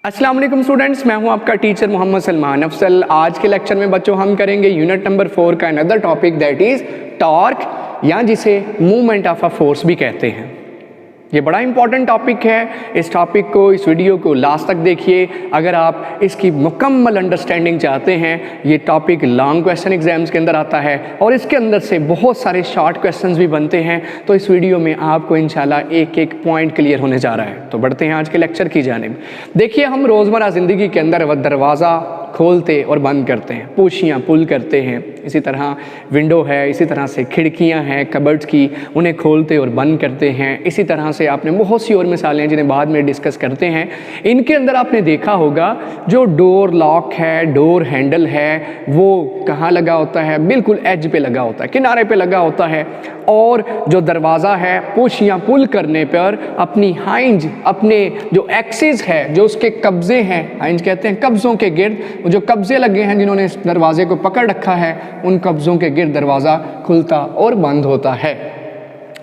अस्सलाम वालेकुम स्टूडेंट्स, मैं हूं आपका टीचर मोहम्मद सलमान अफसल। आज के लेक्चर में बच्चों हम करेंगे यूनिट नंबर 4 का another topic that is torque, या जिसे मूवमेंट ऑफ अ फोर्स भी कहते हैं। ये बड़ा इंपॉर्टेंट टॉपिक है। इस टॉपिक को, इस वीडियो को लास्ट तक देखिए अगर आप इसकी मुकम्मल अंडरस्टैंडिंग चाहते हैं। ये टॉपिक लॉन्ग क्वेश्चन एग्जाम्स के अंदर आता है और इसके अंदर से बहुत सारे शॉर्ट क्वेश्चंस भी बनते हैं, तो इस वीडियो में आपको इंशाल्लाह एक एक पॉइंट क्लियर होने जा रहा है। तो बढ़ते हैं आज के लेक्चर की जानिब। देखिए, हम रोज़मर्रा ज़िंदगी के अंदर वह दरवाज़ा खोलते और बंद करते हैं, पोशियाँ पुल करते हैं, इसी तरह विंडो है, इसी तरह से खिड़कियाँ हैं कबर्ड्स की, उन्हें खोलते और बंद करते हैं। इसी तरह से आपने बहुत सी और मिसालें हैं जिन्हें बाद में डिस्कस करते हैं। इनके अंदर आपने देखा होगा जो डोर लॉक है, डोर हैंडल है, वो कहाँ लगा होता है? बिल्कुल एज पे लगा होता है, किनारे पे लगा होता है। और जो दरवाज़ा है, पोशियाँ पुल करने पर अपनी हाइंज, अपने जो एक्सिस है, जो उसके कब्जे हैं, हाइंज कहते हैं कब्ज़ों के गिर्द, जो कब्जे लगे हैं जिन्होंने इस दरवाजे को पकड़ रखा है, उन कब्जों के गिर्द दरवाज़ा खुलता और बंद होता है।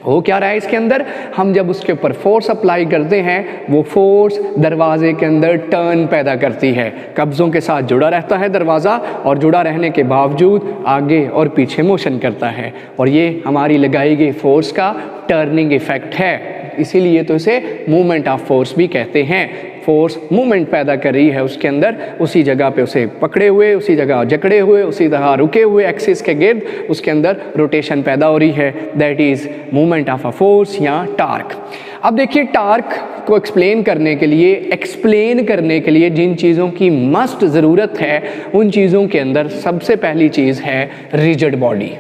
हो क्या रहा है इसके अंदर? हम जब उसके ऊपर फोर्स अप्लाई करते हैं, वो फोर्स दरवाजे के अंदर टर्न पैदा करती है, कब्ज़ों के साथ जुड़ा रहता है दरवाज़ा, और जुड़ा रहने के बावजूद आगे और पीछे मोशन करता है, और ये हमारी लगाई गई फोर्स का टर्निंग इफेक्ट है। इसीलिए तो इसे मूवमेंट ऑफ फोर्स भी कहते हैं। फोर्स मूवमेंट पैदा कर रही है उसके अंदर, उसी जगह पे उसे पकड़े हुए, उसी जगह जकड़े हुए, उसी तरह रुके हुए एक्सिस के गिर्द उसके अंदर रोटेशन पैदा हो रही है। That is movement of a force या टार्क। अब देखिए, टार्क को एक्सप्लेन करने के लिए जिन चीज़ों की मस्ट ज़रूरत है, उन चीज़ों के अंदर सबसे पहली चीज़ है रिजिड बॉडी।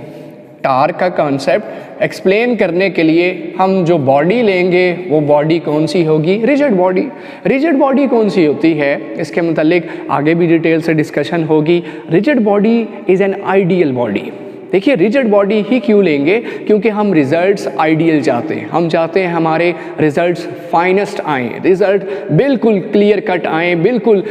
टार्क का कॉन्सेप्ट एक्सप्लेन करने के लिए हम जो बॉडी लेंगे वो बॉडी कौन सी होगी? Rigid body. रिजिड बॉडी कौन सी होती है, इसके मतलब आगे भी डिटेल से डिस्कशन होगी। Rigid body is an ideal body. देखिए, रिजिड बॉडी ही क्यों लेंगे? क्योंकि हम रिज़ल्ट्स आइडियल चाहते हैं। हम चाहते हैं हमारे रिज़ल्ट्स फाइनेस्ट आएँ, रिज़ल्ट बिल्कुल क्लियर कट आएँ, बिल्कुल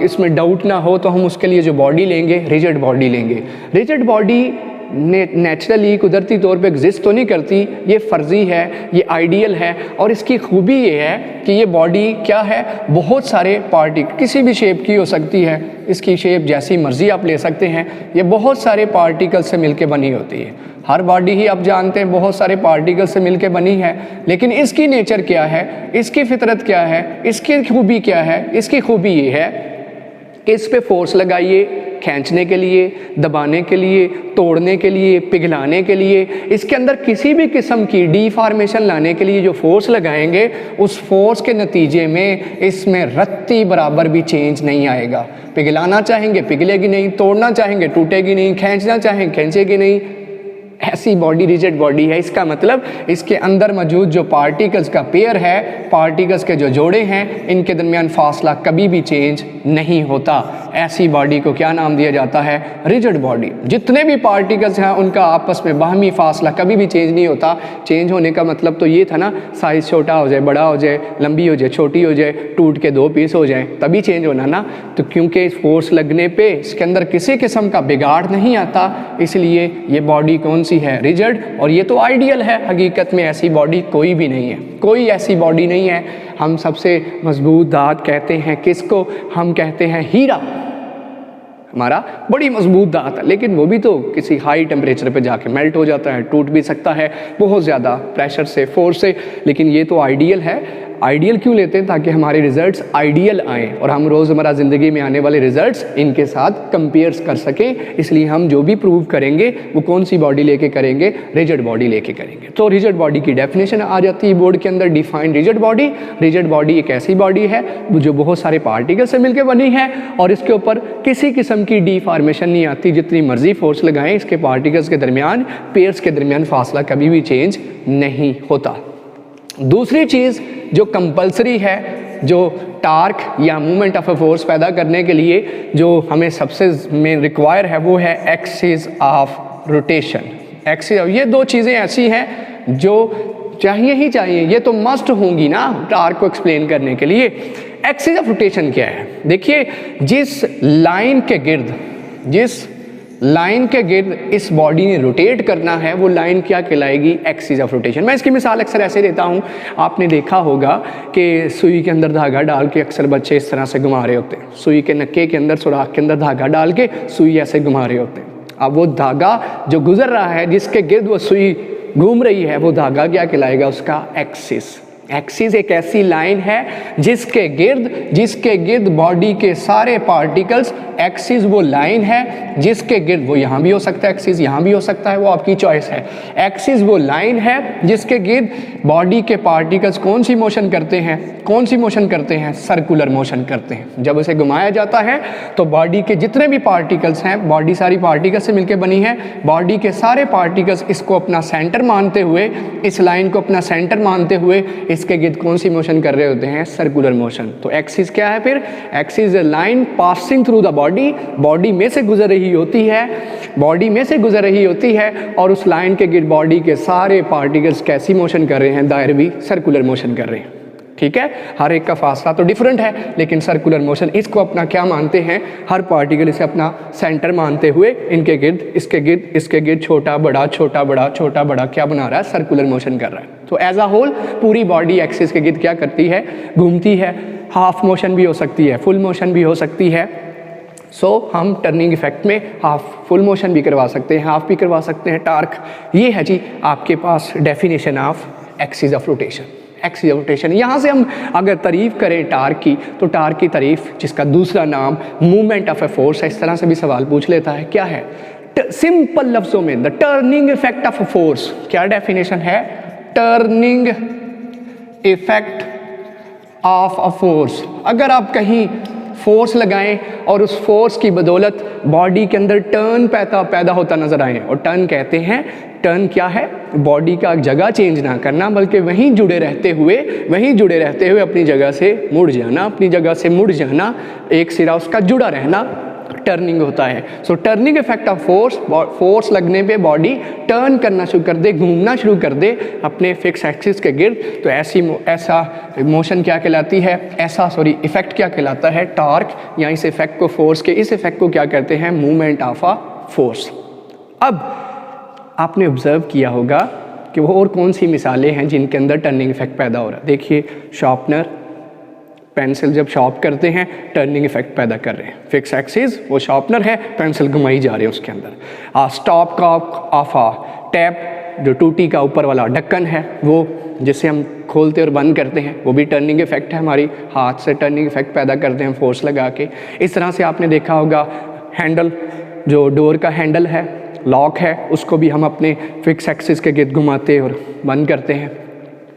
इसमें डाउट ना हो, तो हम उसके लिए जो बॉडी लेंगे, रिजिड बॉडी लेंगे। रिजिड बॉडी नेचुरली, कुदरती तौर पे एग्जिस्ट तो नहीं करती, ये फ़र्ज़ी है, ये आइडियल है। और इसकी खूबी ये है कि ये बॉडी क्या है, बहुत सारे पार्टिकल, किसी भी शेप की हो सकती है, इसकी शेप जैसी मर्ज़ी आप ले सकते हैं। ये बहुत सारे पार्टिकल से मिलके बनी होती है। हर बॉडी ही आप जानते हैं बहुत सारे पार्टिकल से मिलके बनी है, लेकिन इसकी नेचर क्या है, इसकी फितरत क्या है, इसकी खूबी क्या है? इसकी खूबी ये है कि इस पे फोर्स लगाइए, खींचने के लिए, दबाने के लिए, तोड़ने के लिए, पिघलाने के लिए, इसके अंदर किसी भी किस्म की डीफॉर्मेशन लाने के लिए जो फोर्स लगाएंगे, उस फोर्स के नतीजे में इसमें रत्ती बराबर भी चेंज नहीं आएगा। पिघलाना चाहेंगे पिघलेगी नहीं, तोड़ना चाहेंगे टूटेगी नहीं, खींचना चाहेंगे खींचेगी नहीं। ऐसी बॉडी रिजिड बॉडी है। इसका मतलब इसके अंदर मौजूद जो पार्टिकल्स का पेयर है, पार्टिकल्स के जो जोड़े हैं, इनके दरमियान फासला कभी भी चेंज नहीं होता। ऐसी बॉडी को क्या नाम दिया जाता है? Rigid body. जितने भी पार्टिकल्स हैं उनका आपस में बाहमी फासला कभी भी चेंज नहीं होता। चेंज होने का मतलब तो ये था ना, साइज़ छोटा हो जाए, बड़ा हो जाए, लंबी हो जाए, छोटी हो जाए, टूट के 2 पीस हो जाए, तभी चेंज होना ना। तो क्योंकि इस फोर्स लगने पे इसके अंदर किसी किस्म का बिगाड़ नहीं आता, इसलिए ये बॉडी कौन सी है? रिजिड। और ये तो आइडियल है, हकीकत में ऐसी बॉडी कोई भी नहीं है, कोई ऐसी बॉडी नहीं है। हम सबसे मजबूत धात कहते हैं किसको? हम कहते हैं हीरा। हमारा बड़ी मजबूत धात है, लेकिन वो भी तो किसी हाई टेम्परेचर पे जाके मेल्ट हो जाता है, टूट भी सकता है बहुत ज़्यादा प्रेशर से, फोर्स से। लेकिन ये तो आइडियल है। आइडियल क्यों लेते हैं? ताकि हमारे रिजल्ट्स आइडियल आएँ और हम रोज़मर्रा ज़िंदगी में आने वाले रिजल्ट्स इनके साथ कंपेयर्स कर सकें। इसलिए हम जो भी प्रूव करेंगे वो कौन सी बॉडी लेके करेंगे? रिजिड बॉडी लेके करेंगे। तो रिजिड बॉडी की डेफिनेशन आ जाती है बोर्ड के अंदर, define rigid body. Rigid body एक ऐसी बॉडी है जो बहुत सारे पार्टिकल से मिलकर बनी है और इसके ऊपर किसी किस्म की डीफॉर्मेशन नहीं आती। जितनी मर्जी फोर्स लगाएं, इसके पार्टिकल्स के दरमियान, पेयर्स के दरमियान फासला कभी भी चेंज नहीं होता। दूसरी चीज़ जो कंपलसरी है, जो टार्क या मूवमेंट ऑफ अ फोर्स पैदा करने के लिए जो हमें सबसे मेन रिक्वायर है, वो है एक्सिस ऑफ रोटेशन। एक्सिस, ये 2 चीज़ें ऐसी हैं जो चाहिए ही चाहिए, ये तो मस्ट होंगी ना टार्क को एक्सप्लेन करने के लिए। एक्सिस ऑफ रोटेशन क्या है? देखिए, जिस लाइन के गिर्द, जिस लाइन के गिर्द इस बॉडी ने रोटेट करना है, वो लाइन क्या कहलाएगी? Axis of rotation. मैं इसकी मिसाल अक्सर ऐसे देता हूँ, आपने देखा होगा कि सुई के अंदर धागा डाल के अक्सर बच्चे इस तरह से घुमा रहे होते हैं, सुई के नक्के के अंदर सुराख के अंदर धागा डाल के सुई ऐसे घुमा रहे होते हैं। अब वो धागा जो गुजर रहा है, जिसके गिर्द वो सुई घूम रही है, वो धागा क्या कहलाएगा? उसका एक्सिस। एक्सिस एक ऐसी लाइन है जिसके गिर्द बॉडी के सारे पार्टिकल्स, एक्सिस वो लाइन है जिसके गिर्द, वो यहाँ भी हो सकता है एक्सिस, यहाँ भी हो सकता है, वो आपकी चॉइस है। एक्सिस वो लाइन है जिसके गिर्द बॉडी के पार्टिकल्स कौन सी मोशन करते हैं? सर्कुलर मोशन करते हैं। जब उसे घुमाया जाता है तो बॉडी के जितने भी पार्टिकल्स हैं, बॉडी सारी पार्टिकल्स से मिलकर बनी है, बॉडी के सारे पार्टिकल्स इसको अपना सेंटर मानते हुए, इस लाइन को अपना सेंटर मानते हुए इसके गिर्द कौन सी मोशन कर रहे होते हैं? Circular motion. तो एक्सिस क्या है फिर? Axis is a line passing through the body में से गुजर रही होती है, और उस लाइन के गिर्द बॉडी के सारे पार्टिकल्स कैसी मोशन कर रहे हैं? दायरवी सर्कुलर मोशन कर रहे हैं। ठीक है, हर एक का फासला तो डिफरेंट है, लेकिन सर्कुलर मोशन इसको अपना क्या मानते हैं? हर पार्टिकल इसे अपना सेंटर मानते हुए इनके गिर्द, इसके गिर्द छोटा बड़ा क्या बना रहा है? सर्कुलर मोशन कर रहा है। तो एज अ होल पूरी बॉडी एक्सिस के गिर्द क्या करती है? घूमती है। हाफ मोशन भी हो सकती है, फुल मोशन भी हो सकती है। हम टर्निंग इफेक्ट में हाफ फुल मोशन भी करवा सकते हैं, हाफ भी करवा सकते हैं। टार्क, ये है जी आपके पास definition of axis of rotation. Axis of rotation, यहाँ से हम अगर तारीफ करें टार्क की, तो टार्क की तारीफ, जिसका दूसरा नाम मूवमेंट ऑफ ए फोर्स है, इस तरह से भी सवाल पूछ लेता है। क्या है? सिंपल लफ्जों में the turning effect of a force. क्या डेफिनेशन है? Turning effect of a force. अगर आप कहीं फोर्स लगाएं और उस फोर्स की बदौलत बॉडी के अंदर टर्न पैदा होता नजर आए, और टर्न कहते हैं, टर्न क्या है? बॉडी का जगह चेंज ना करना, बल्कि वहीं जुड़े रहते हुए अपनी जगह से मुड़ जाना, एक सिरा उसका जुड़ा रहना टर्निंग होता है। टर्निंग इफेक्ट ऑफ फोर्स लगने पे बॉडी टर्न करना शुरू कर दे, घूमना शुरू कर दे अपने फिक्स एक्सिस के गिर्द, तो ऐसा मोशन क्या कहलाती है? इफेक्ट क्या कहलाता है? टॉर्क। या इस इफेक्ट को, फोर्स के इस इफेक्ट को क्या कहते हैं? Movement of a force. अब आपने ऑब्जर्व किया होगा कि वो और कौन सी मिसालें हैं जिनके अंदर टर्निंग इफेक्ट पैदा हो रहा है। देखिए, शार्पनर, पेंसिल जब शार्प करते हैं टर्निंग इफेक्ट पैदा कर रहे हैं। फिक्स एक्सिस वो शार्पनर है, पेंसिल घुमाई जा रही है उसके अंदर। Stopcock of a tap, जो टूटी का ऊपर वाला ढक्कन है, वो जिसे हम खोलते और बंद करते हैं, वो भी टर्निंग इफेक्ट है, हमारी हाथ से टर्निंग इफेक्ट पैदा करते हैं फोर्स लगा के। इस तरह से आपने देखा होगा हैंडल, जो डोर का हैंडल है, लॉक है, उसको भी हम अपने फिक्स एक्सिस के गिर्द घुमाते और बंद करते हैं।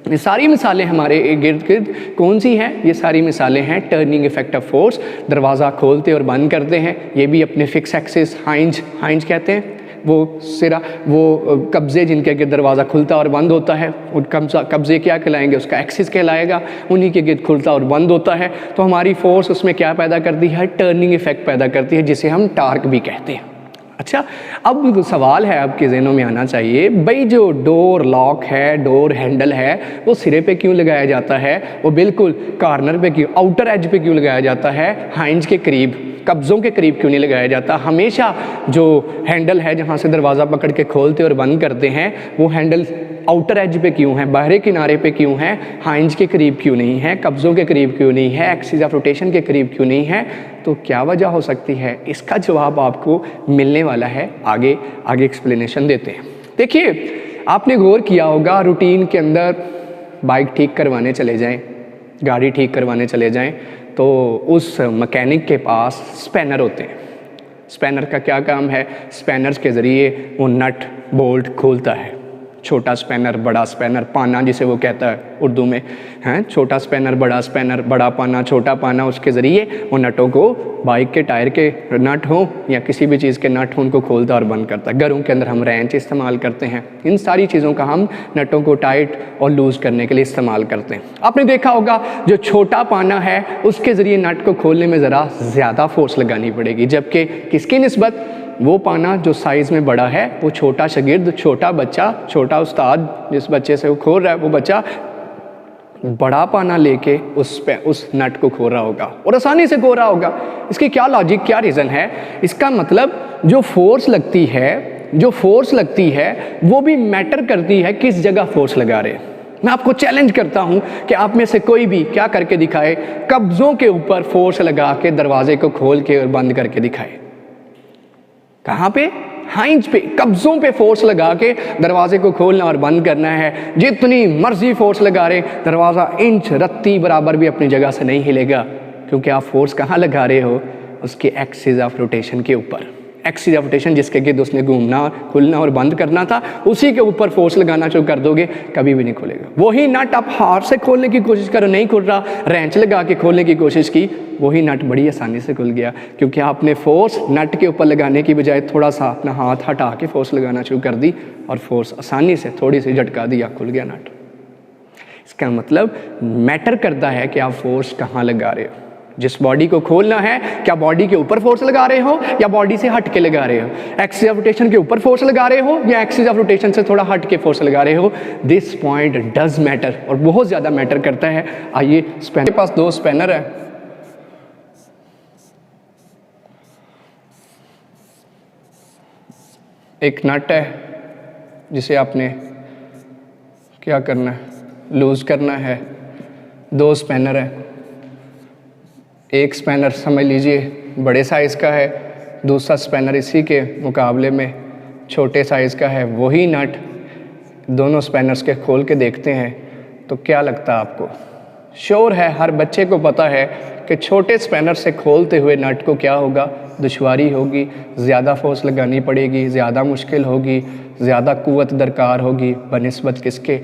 ये सारी मिसालें हमारे गिर्द गिर्द कौन सी हैं? ये सारी मिसालें हैं टर्निंग इफेक्ट ऑफ फोर्स। दरवाज़ा खोलते और बंद करते हैं, ये भी अपने फिक्स एक्सिस, हाइंज कहते हैं वो सिरा, वो कब्जे जिनके गिर्द दरवाज़ा खुलता और बंद होता है, उन कब्जे क्या कहलाएंगे? उसका एक्सिस कहलाएगा, उन्हीं के गिर्द खुलता और बंद होता है। तो हमारी फोर्स उसमें क्या पैदा करती है? टर्निंग इफेक्ट पैदा करती है, जिसे हम टार्क भी कहते हैं। अच्छा, अब सवाल है आपके ज़हनों में आना चाहिए, भाई जो डोर लॉक है, डोर हैंडल है, वो सिरे पे क्यों लगाया जाता है? वो बिल्कुल कॉर्नर पे क्यों, आउटर एज पे क्यों लगाया जाता है? हाइंज के करीब, कब्ज़ों के करीब क्यों नहीं लगाया जाता? हमेशा जो हैंडल है जहाँ से दरवाज़ा पकड़ के खोलते और बंद करते हैं, वो हैंडल आउटर एज पे क्यों है, बाहरी किनारे पे क्यों है, हाइंज के करीब क्यों नहीं है, कब्ज़ों के करीब क्यों नहीं है, एक्सिस ऑफ रोटेशन के करीब क्यों नहीं है? तो क्या वजह हो सकती है? इसका जवाब आपको मिलने वाला है, आगे एक्सप्लेनेशन देते हैं। देखिए, आपने गौर किया होगा, रूटीन के अंदर बाइक ठीक करवाने चले जाएं, गाड़ी ठीक करवाने चले जाएं, तो उस मैकेनिक के पास स्पैनर होते हैं। स्पैनर का क्या काम है? स्पैनर्स के ज़रिए वो नट बोल्ट खोलता है। छोटा स्पैनर, बड़ा स्पैनर, पाना जिसे वो कहता है उर्दू में, हैं, छोटा स्पैनर, बड़ा पाना, छोटा पाना, उसके ज़रिए वो नटों को, बाइक के टायर के नट हो या किसी भी चीज़ के नट हो, उनको खोलता और बंद करता है। घरों के अंदर हम रेंच इस्तेमाल करते हैं, इन सारी चीज़ों का हम नटों को टाइट और लूज़ करने के लिए इस्तेमाल करते हैं। आपने देखा होगा जो छोटा पाना है उसके ज़रिए नट को खोलने में ज़रा ज़्यादा फोर्स लगानी पड़ेगी, जबकि किसकी निस्बत? वो पाना जो साइज़ में बड़ा है, वो छोटा शागिर्द, छोटा बच्चा, छोटा उस्ताद, जिस बच्चे से वो खोल रहा है, वो बच्चा बड़ा पाना लेके उस नट को खो रहा होगा और आसानी से खो रहा होगा। इसकी क्या लॉजिक, क्या रीज़न है? इसका मतलब जो फोर्स लगती है वो भी मैटर करती है किस जगह फोर्स लगा रहे। मैं आपको चैलेंज करता हूं कि आप में से कोई भी क्या करके दिखाए, कब्जों के ऊपर फोर्स लगा के दरवाजे को खोल के और बंद करके दिखाए। कहां पे? हाइंज पे, कब्जों पे फोर्स लगा के दरवाजे को खोलना और बंद करना है। जितनी मर्जी फोर्स लगा रहे, दरवाज़ा इंच रत्ती बराबर भी अपनी जगह से नहीं हिलेगा, क्योंकि आप फोर्स कहाँ लगा रहे हो? उसके एक्सिस ऑफ रोटेशन के ऊपर। एक्सिस ऑफ रोटेशन जिसके गिर्द उसने घूमना, खुलना और बंद करना था, उसी के ऊपर फोर्स लगाना शुरू कर दोगे, कभी भी नहीं खुलेगा। वही नट आप हाथ से खोलने की कोशिश करो, नहीं खुल रहा, रेंच लगा के खोलने की कोशिश की, वही नट बड़ी आसानी से खुल गया, क्योंकि आपने फोर्स नट के ऊपर लगाने की बजाय थोड़ा सा अपना हाथ हटा के फोर्स लगाना शुरू कर दी और फोर्स आसानी से थोड़ी सी झटका दिया, खुल गया नट। इसका मतलब मैटर करता है कि आप फोर्स कहाँ लगा रहे हो। जिस बॉडी को खोलना है, क्या बॉडी के ऊपर फोर्स लगा रहे हो या बॉडी से हट के लगा रहे हो? एक्सिस ऑफ रोटेशन के ऊपर फोर्स लगा रहे हो या एक्सिस ऑफ रोटेशन से थोड़ा हट के फोर्स लगा रहे हो? दिस पॉइंट डज मैटर, और बहुत ज़्यादा मैटर करता है। आइए, स्पैनर के पास 2 स्पैनर है, एक नट है जिसे आपने क्या करना है, लूज करना है। 2 स्पैनर है, एक स्पैनर समझ लीजिए बड़े साइज़ का है, दूसरा स्पैनर इसी के मुकाबले में छोटे साइज़ का है। वही नट दोनों स्पैनर्स के खोल के देखते हैं तो क्या लगता है आपको? श्योर है, हर बच्चे को पता है कि छोटे स्पैनर से खोलते हुए नट को क्या होगा? दुश्वारी होगी, ज़्यादा फोर्स लगानी पड़ेगी, ज़्यादा मुश्किल होगी, ज़्यादा कुव्वत दरकार होगी बनिस्बत किसके?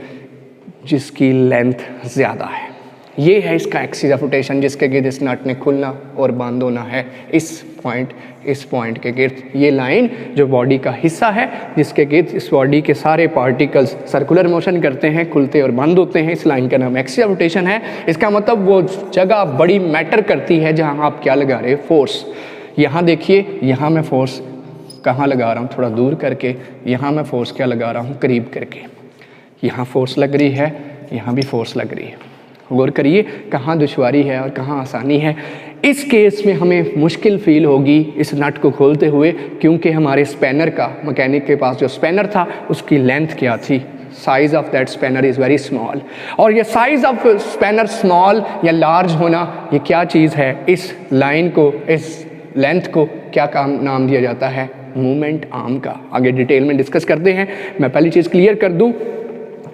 जिसकी लेंथ ज़्यादा है। ये है इसका एक्सिस ऑफ रोटेशन, जिसके गिर्द इस नट ने खुलना और बंद होना है। इस पॉइंट के गिर्द ये लाइन जो बॉडी का हिस्सा है, जिसके गिर्द इस बॉडी के सारे पार्टिकल्स सर्कुलर मोशन करते हैं, खुलते और बंद होते हैं, इस लाइन का नाम एक्सिस ऑफ रोटेशन है। इसका मतलब वो जगह बड़ी मैटर करती है जहाँ आप क्या लगा रहे हो? फोर्स। यहाँ देखिए, यहाँ मैं फोर्स कहाँ लगा रहा हूँ? थोड़ा दूर करके। यहाँ मैं फोर्स क्या लगा रहा हूँ? करीब करके। यहाँ फोर्स लग रही है, यहाँ भी फोर्स लग रही है। गौर करिए कहाँ दुश्वारी है और कहाँ आसानी है। इस केस में हमें मुश्किल फील होगी इस नट को खोलते हुए, क्योंकि हमारे स्पैनर का, मैकेनिक के पास जो स्पैनर था उसकी लेंथ क्या थी? Size of that spanner is very small. और ये साइज़ ऑफ स्पैनर स्मॉल या लार्ज होना, ये क्या चीज़ है? इस लाइन को, इस लेंथ को क्या नाम दिया जाता है? मूवमेंट आर्म का। आगे डिटेल में डिस्कस करते हैं। मैं पहली चीज़ क्लियर कर दूँ,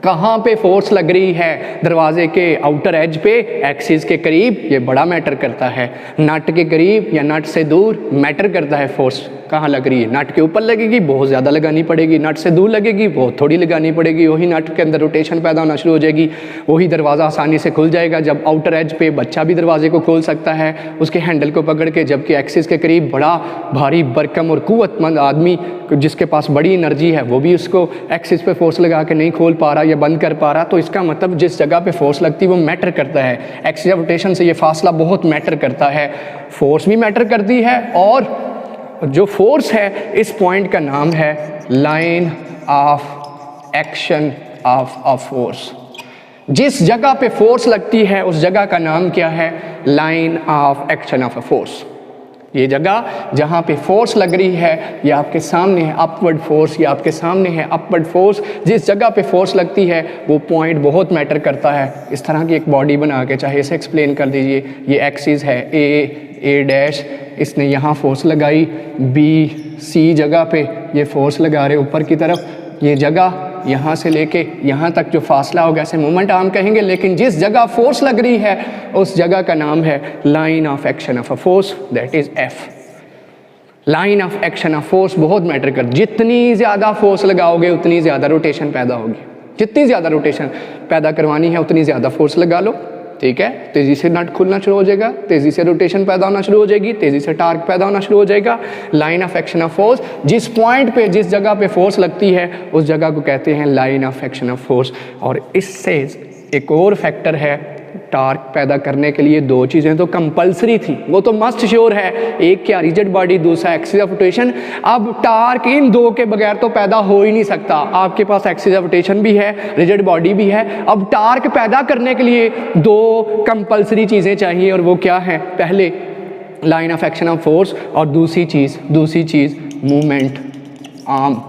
कहाँ पे फोर्स लग रही है? दरवाजे के आउटर एज पे, एक्सिस के करीब, ये बड़ा मैटर करता है। नट के करीब या नट से दूर मैटर करता है फोर्स कहाँ लग रही है। नट के ऊपर लगेगी, बहुत ज़्यादा लगानी पड़ेगी, नट से दूर लगेगी, बहुत थोड़ी लगानी पड़ेगी। वही नट के अंदर रोटेशन पैदा होना शुरू हो जाएगी, वही दरवाज़ा आसानी से खुल जाएगा। जब आउटर एज पे बच्चा भी दरवाजे को खोल सकता है उसके हैंडल को पकड़ के, जबकि एक्सिस के करीब बड़ा भारी भरकम और कुव्वतमंद आदमी जिसके पास बड़ी एनर्जी है, वो भी उसको एक्सिस पे फोर्स लगा के नहीं खोल पा रहा या बंद कर पा रहा। तो इसका मतलब जिस जगह पे फोर्स लगती है वो मैटर करता है। एक्सिस ऑफ रोटेशन से ये फासला बहुत मैटर करता है। फोर्स भी मैटर करती है, और जो फोर्स है इस पॉइंट का नाम है line of action of a force. जिस जगह पे फोर्स लगती है उस जगह का नाम क्या है? Line of action of a force. ये जगह जहाँ पे फोर्स लग रही है, ये आपके सामने है अपवर्ड फोर्स, ये आपके सामने है अपवर्ड फोर्स। जिस जगह पे फोर्स लगती है वो पॉइंट बहुत मैटर करता है। इस तरह की एक बॉडी बना के चाहे इसे एक्सप्लेन कर दीजिए। ये एक्सिस है ए डैश, इसने यहाँ फोर्स लगाई, बी सी जगह पे ये फोर्स लगा रहे ऊपर की तरफ। ये जगह यहाँ से लेके यहाँ तक जो फासला होगा इसे मोमेंट आर्म कहेंगे, लेकिन जिस जगह फोर्स लग रही है उस जगह का नाम है line of action of a force, that is F. Line of action of force बहुत मैटर कर, जितनी ज़्यादा फोर्स लगाओगे उतनी ज़्यादा रोटेशन पैदा होगी। जितनी ज़्यादा रोटेशन पैदा करवानी है उतनी ज़्यादा फोर्स लगा लो, ठीक है? तेज़ी से नट खुलना शुरू हो जाएगा, तेज़ी से रोटेशन पैदा होना शुरू हो जाएगी, तेज़ी से टार्क पैदा होना शुरू हो जाएगा। Line of action of force, जिस पॉइंट पे, जिस जगह पे फोर्स लगती है उस जगह को कहते हैं line of action of force. और इससे एक और फैक्टर है टार्क पैदा करने के लिए दो चीज़ें तो कंपलसरी थी, वो तो मस्ट श्योर है, एक क्या रिजिड बॉडी, दूसरा एक्सिस ऑफ रोटेशन। अब टार्क इन दो के बगैर तो पैदा हो ही नहीं सकता। आपके पास एक्सिस ऑफ रोटेशन भी है, रिजिड बॉडी भी है। अब टार्क पैदा करने के लिए दो कंपलसरी चीज़ें चाहिए, और वो क्या है? पहले line of action of force, और दूसरी चीज़ movement arm.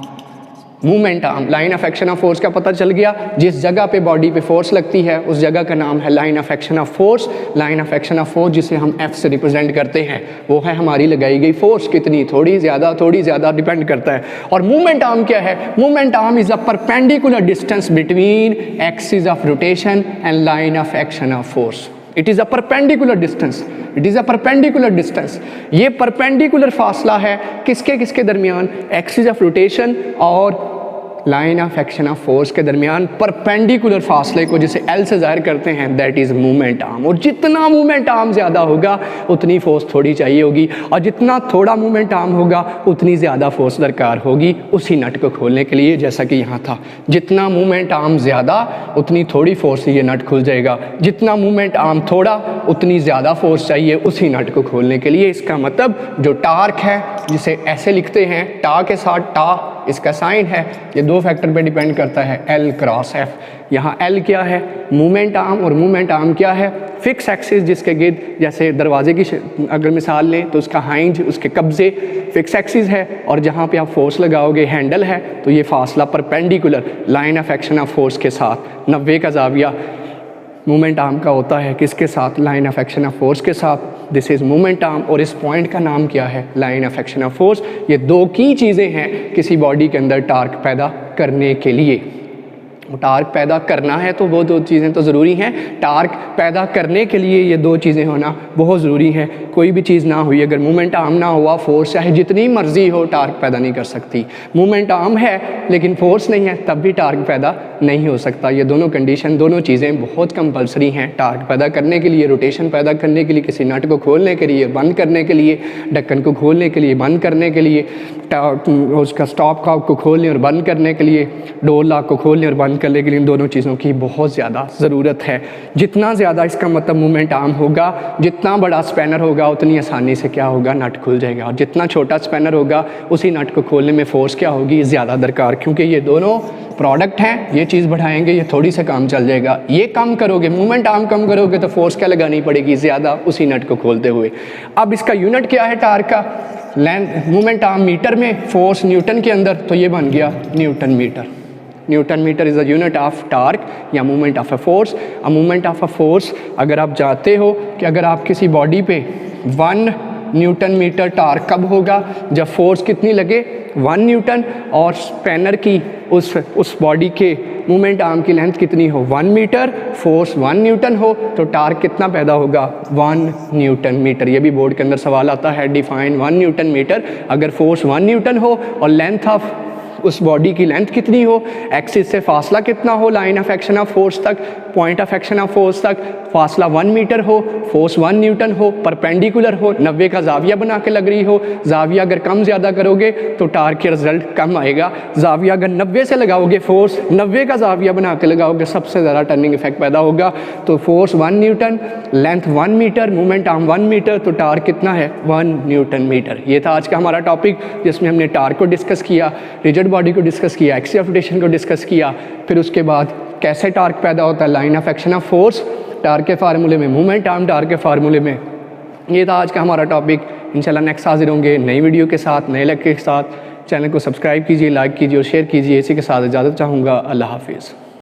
Movement arm, line of action of force का पता चल गया, जिस जगह पे बॉडी पे फोर्स लगती है उस जगह का नाम है line of action of force. Line of action of force जिसे हम F से रिप्रेजेंट करते हैं वो है हमारी लगाई गई फोर्स, कितनी, थोड़ी ज़्यादा डिपेंड करता है। और मूवमेंट आर्म क्या है? Movement arm is a perpendicular distance between axis of rotation and line of action of force. It is a perpendicular distance, it is a perpendicular distance. ये परपेंडिकुलर फासला है किसके दरमियान? एक्सिस ऑफ रोटेशन और line of action of force के दरमियान perpendicular फासले को जिसे L से जाहिर करते हैं, दैट इज़ मूवमेंट आर्म। और जितना मूवमेंट आर्म ज़्यादा होगा उतनी फोर्स थोड़ी चाहिए होगी, और जितना थोड़ा मूवमेंट आर्म होगा उतनी ज़्यादा फोर्स दरकार होगी उसी नट को खोलने के लिए, जैसा कि यहाँ था। जितना मूवमेंट आर्म ज़्यादा उतनी थोड़ी फोर्स से ये नट खुल जाएगा, जितना मूवमेंट आर्म थोड़ा उतनी ज़्यादा फोर्स चाहिए उसी नट को खोलने के लिए। इसका मतलब जो टार्क है, जिसे ऐसे लिखते हैं टा के साथ, टा इसका साइन है, ये दो फैक्टर पे डिपेंड करता है, L क्रॉस F। यहाँ L क्या है? मूवमेंट आर्म, और मूवमेंट आर्म क्या है? फिक्स एक्सिस, जिसके गिर्द, जैसे दरवाजे की अगर मिसाल लें तो उसका हाइंज, उसके कब्जे फिक्स एक्सिस है, और जहाँ पे आप फोर्स लगाओगे हैंडल है, तो ये फासला perpendicular line of action of force के साथ 90 का जाविया मूवमेंट आर्म का होता है। किसके साथ? Line of action of force के साथ। दिस इज़ मूवमेंट आर्म, और इस पॉइंट का नाम क्या है? Line of action of force. ये दो की चीज़ें हैं किसी बॉडी के अंदर टार्क पैदा करने के लिए। टार्क पैदा करना है तो वो दो चीज़ें तो ज़रूरी हैं, टार्क पैदा करने के लिए ये दो चीज़ें होना बहुत ज़रूरी है। कोई भी चीज़ ना हुई, अगर मूवमेंट आर्म ना हुआ, फोर्स चाहे जितनी मर्जी हो टार्क पैदा नहीं कर सकती। मूवमेंट आर्म है लेकिन फोर्स नहीं है, तब भी टार्क पैदा नहीं हो सकता। ये दोनों कंडीशन, दोनों चीज़ें बहुत कंपलसरी हैं टार्क पैदा करने के लिए, रोटेशन पैदा करने के लिए, किसी नट को खोलने के लिए, बंद करने के लिए, ढक्कन को खोलने के लिए, बंद करने के लिए, उसका स्टॉप कॉक को खोलने और बंद करने के लिए, डोर लॉक को खोलने और बंद करने के लिए, इन दोनों चीज़ों की बहुत ज़्यादा ज़रूरत है। जितना ज़्यादा इसका मतलब मूवमेंट आर्म होगा, जितना बड़ा स्पैनर होगा उतनी आसानी से क्या होगा? नट खुल जाएगा। और जितना छोटा स्पैनर होगा उसी नट को खोलने में फोर्स क्या होगी? ज़्यादा दरकार, क्योंकि ये दोनों प्रोडक्ट हैं, ये चीज़ बढ़ाएंगे, ये थोड़ी सा काम चल जाएगा। ये कम करोगे, मूवमेंट आर्म कम करोगे तो फोर्स क्या लगानी पड़ेगी? ज़्यादा, उसी नट को खोलते हुए। अब इसका यूनिट क्या है टार्क का? लेंथ, मूवमेंट आर्म मीटर में, फोर्स न्यूटन के अंदर, तो ये बन गया newton metre. Newton metre is the unit of torque या movement of a force. A movement of a force, अगर आप जानते हो कि अगर आप किसी बॉडी पे 1 न्यूटन मीटर टार्क कब होगा? जब फोर्स कितनी लगे? 1 न्यूटन, और स्पैनर की उस बॉडी के मूवमेंट आर्म की लेंथ कितनी हो? 1 मीटर, फोर्स 1 न्यूटन हो, तो टार्क कितना पैदा होगा? 1 न्यूटन मीटर। ये भी बोर्ड के अंदर सवाल आता है, डिफाइन 1 न्यूटन मीटर। अगर फोर्स 1 न्यूटन हो और लेंथ ऑफ उस बॉडी की लेंथ कितनी हो, एक्सिस से फासला कितना हो line of action of force तक, point of action of force तक, फासला 1 मीटर हो, फोर्स 1 न्यूटन हो, परपेंडिकुलर हो, 90 का जाविया बना के लग रही हो। जाविया अगर कम ज़्यादा करोगे तो टार्क के रिजल्ट कम आएगा। जाविया अगर 90 से लगाओगे, फोर्स 90 का जाविया बना के लगाओगे, सबसे ज़्यादा टर्निंग इफेक्ट पैदा होगा। तो force 1 newton, length 1 metre, movement arm 1 metre, तो टार्क कितना है? 1 न्यूटन मीटर। ये था आज का हमारा टॉपिक, जिसमें हमने टार्क को डिस्कस किया, रिजिड बॉडी को डिस्कस किया, एक्सिस ऑफ रोटेशन को डिस्कस किया, फिर उसके बाद कैसे टार्क पैदा होता है, line of action of force, torque के फार्मूले में, मूवमेंट आर्म टार्क के फार्मूले में। ये था आज का हमारा टॉपिक। इंशाल्लाह नेक्स्ट हाजिर होंगे नई वीडियो के साथ, नए लेक्चर के साथ। चैनल को सब्सक्राइब कीजिए, लाइक कीजिए और शेयर कीजिए। इसी के साथ इजाज़त चाहूँगा। अल्लाह हाफिज़।